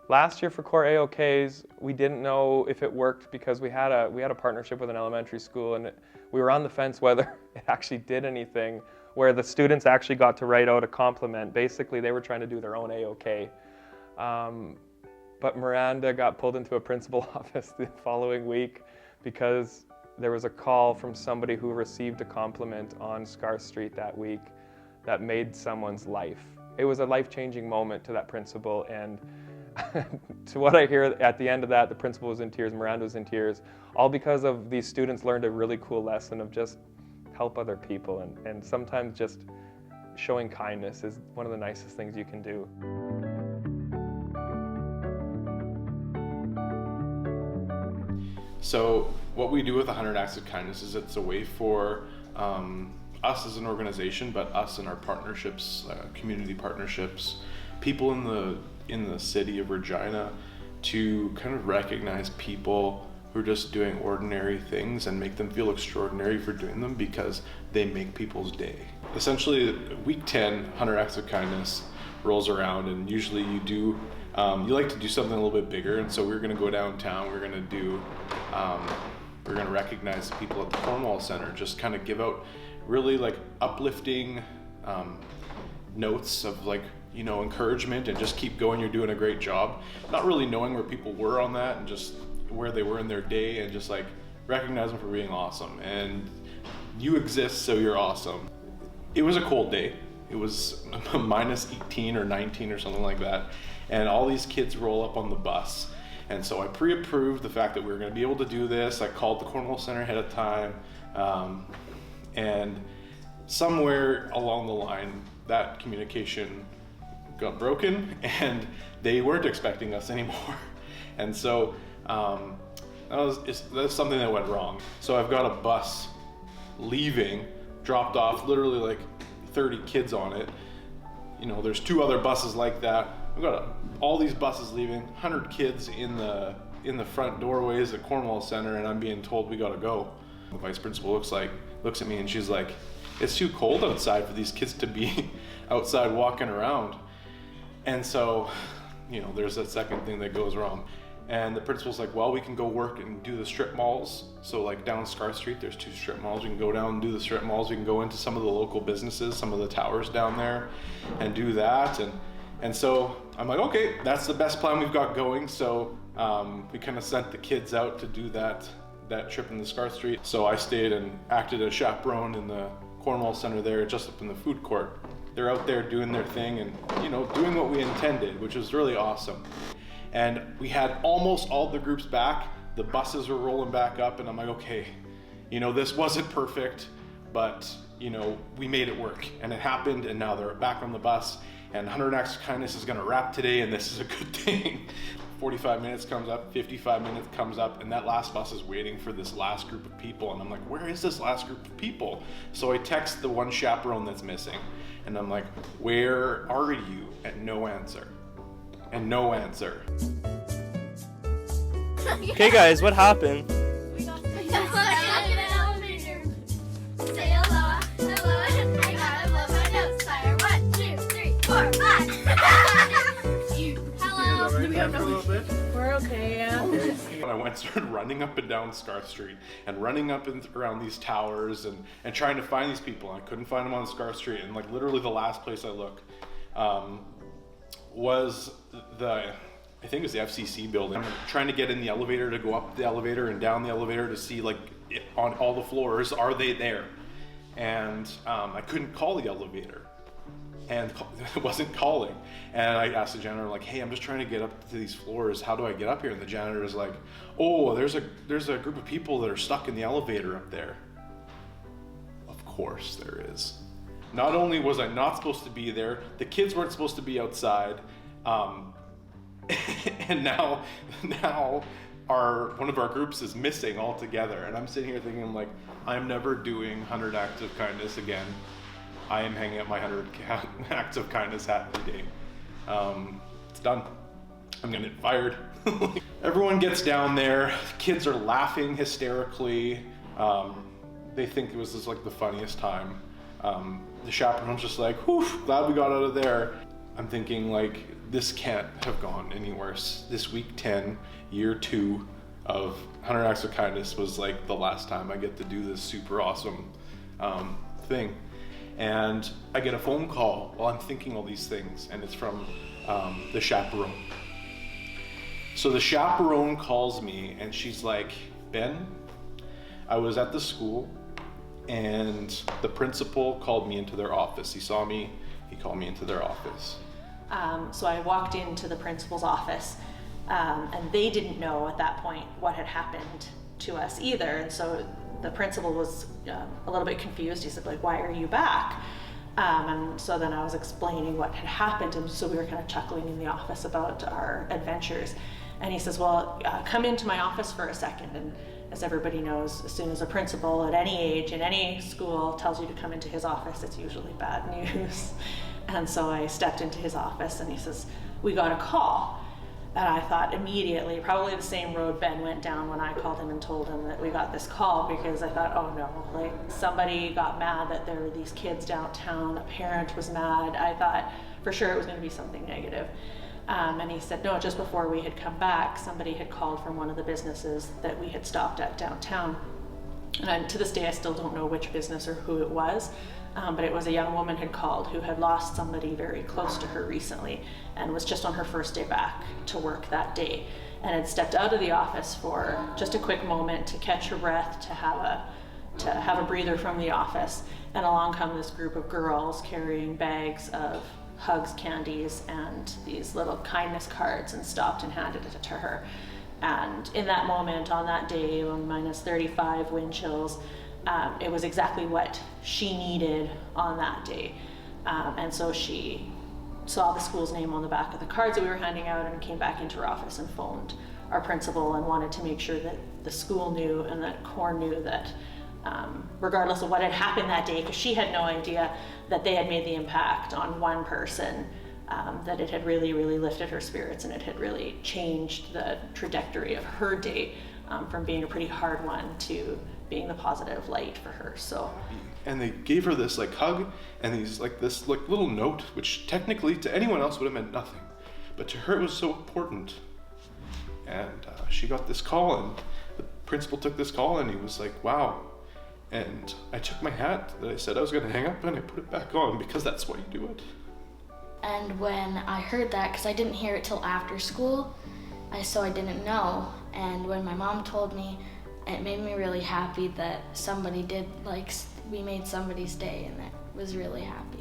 Last year for core AOKs, we didn't know if it worked because we had a partnership with an elementary school, and we were on the fence whether it actually did anything, where the students actually got to write out a compliment. Basically, they were trying to do their own AOK. But Miranda got pulled into a principal office the following week because there was a call from somebody who received a compliment on Scar Street that week that made someone's life. It was a life-changing moment to that principal, and to what I hear at the end of that, the principal was in tears, Miranda was in tears, all because of these students learned a really cool lesson of just help other people, and sometimes just showing kindness is one of the nicest things you can do. So what we do with 100 Acts of Kindness is it's a way for us as an organization, but us and our partnerships, community partnerships, people in the city of Regina, to kind of recognize people who are just doing ordinary things and make them feel extraordinary for doing them because they make people's day. Essentially, week 10, 100 Acts of Kindness rolls around, and usually you like to do something a little bit bigger, and so we're going to go downtown. We're going to recognize the people at the Cornwall Center, just kind of give out really like uplifting notes of encouragement and just keep going, you're doing a great job. Not really knowing where people were on that and just where they were in their day, and just like recognize them for being awesome. And you exist, so you're awesome. It was a cold day. It was minus 18 or 19 or something like that. And all these kids roll up on the bus. And so I pre-approved the fact that we were going to be able to do this. I called the Cornwall Center ahead of time. And somewhere along the line, that communication got broken, and they weren't expecting us anymore. And so that's something that went wrong. So I've got a bus leaving, dropped off literally like 30 kids on it. There's 2 other buses like that. I've got all these buses leaving, 100 kids in the front doorways at Cornwall Center, and I'm being told we gotta go. The vice principal looks at me and she's like, it's too cold outside for these kids to be outside walking around. And so, there's that second thing that goes wrong. And the principal's like, well, we can go work and do the strip malls. So like down Scar Street, there's 2 strip malls. We can go down and do the strip malls. We can go into some of the local businesses, some of the towers down there, and do that. And so I'm like, okay, that's the best plan we've got going. So we kind of sent the kids out to do that trip in the Scar Street. So I stayed and acted as chaperone in the Cornwall Center there, just up in the food court. They're out there doing their thing and, doing what we intended, which was really awesome. And we had almost all the groups back. The buses were rolling back up, and I'm like, okay, this wasn't perfect, but, we made it work, and it happened, and now they're back on the bus, and 100 Acts of Kindness is gonna wrap today, and this is a good thing. 45 minutes comes up, 55 minutes comes up, and that last bus is waiting for this last group of people, and I'm like, where is this last group of people? So I text the one chaperone that's missing, and I'm like, where are you? And no answer. And no answer. Okay guys, what happened? We got stuck in an elevator. Say hello, hello, I gotta blow my nose. Fire 1, 2, 3, 4, 5. Hello. Do we have no? We're okay, yeah. I went and started running up and down Scar Street and running up and around these towers and trying to find these people. I couldn't find them on Scar Street, and literally the last place I looked was I think it was the FCC building. I'm trying to get in the elevator to go up the elevator and down the elevator to see on all the floors, are they there? And I couldn't call the elevator, and it wasn't calling. And I asked the janitor, hey, I'm just trying to get up to these floors. How do I get up here? And the janitor is like, oh, there's a group of people that are stuck in the elevator up there. Of course there is. Not only was I not supposed to be there, the kids weren't supposed to be outside, and now one of our groups is missing altogether. And I'm sitting here thinking, I'm never doing 100 Acts of Kindness again. I am hanging up my 100 Acts of Kindness hat today. It's done. I'm gonna get fired. Everyone gets down there. Kids are laughing hysterically. They think it was just the funniest time. The chaperone's just like, whew, glad we got out of there. I'm thinking this can't have gone any worse. This week 10, year 2 of 100 Acts of Kindness was like the last time I get to do this super awesome thing. And I get a phone call while I'm thinking all these things, and it's from the chaperone. So the chaperone calls me and she's like, Ben, I was at the school and the principal called me into their office. He saw me, he called me into their office. So I walked into the principal's office, and they didn't know at that point what had happened to us either. And so the principal was a little bit confused. He said, like, why are you back? And so then I was explaining what had happened, and so we were kind of chuckling in the office about our adventures. And he says, well, come into my office for a second. And as everybody knows, as soon as a principal at any age in any school tells you to come into his office, it's usually bad news. And so I stepped into his office, and he says, we got a call. And I thought immediately, probably the same road Ben went down when I called him and told him that we got this call, because I thought, oh no, like somebody got mad that there were these kids downtown, a parent was mad. I thought for sure it was going to be something negative. And he said, no, just before we had come back, somebody had called from one of the businesses that we had stopped at downtown. And to this day, I still don't know which business or who it was, but it was a young woman had called who had lost somebody very close to her recently and was just on her first day back to work that day, and had stepped out of the office for just a quick moment to catch her breath, to have a breather from the office. And along come this group of girls carrying bags of hugs, candies, and these little kindness cards, and stopped and handed it to her. And in that moment, on that day, on minus 35 wind chills, it was exactly what she needed on that day. And so she saw the school's name on the back of the cards that we were handing out, and came back into her office and phoned our principal and wanted to make sure that the school knew and that CORE knew that regardless of what had happened that day, because she had no idea that they had made the impact on one person, that it had really, really lifted her spirits, and it had really changed the trajectory of her day, from being a pretty hard one to being the positive light for her. So, and they gave her this like hug and these this little note, which technically to anyone else would have meant nothing, but to her it was so important. And she got this call, and the principal took this call, and he was like, wow. And I took my hat that I said I was going to hang up, and I put it back on, because that's why you do it. And when I heard that, because I didn't hear it till after school, so I didn't know. And when my mom told me, it made me really happy that somebody did, we made somebody's day, and it was really happy.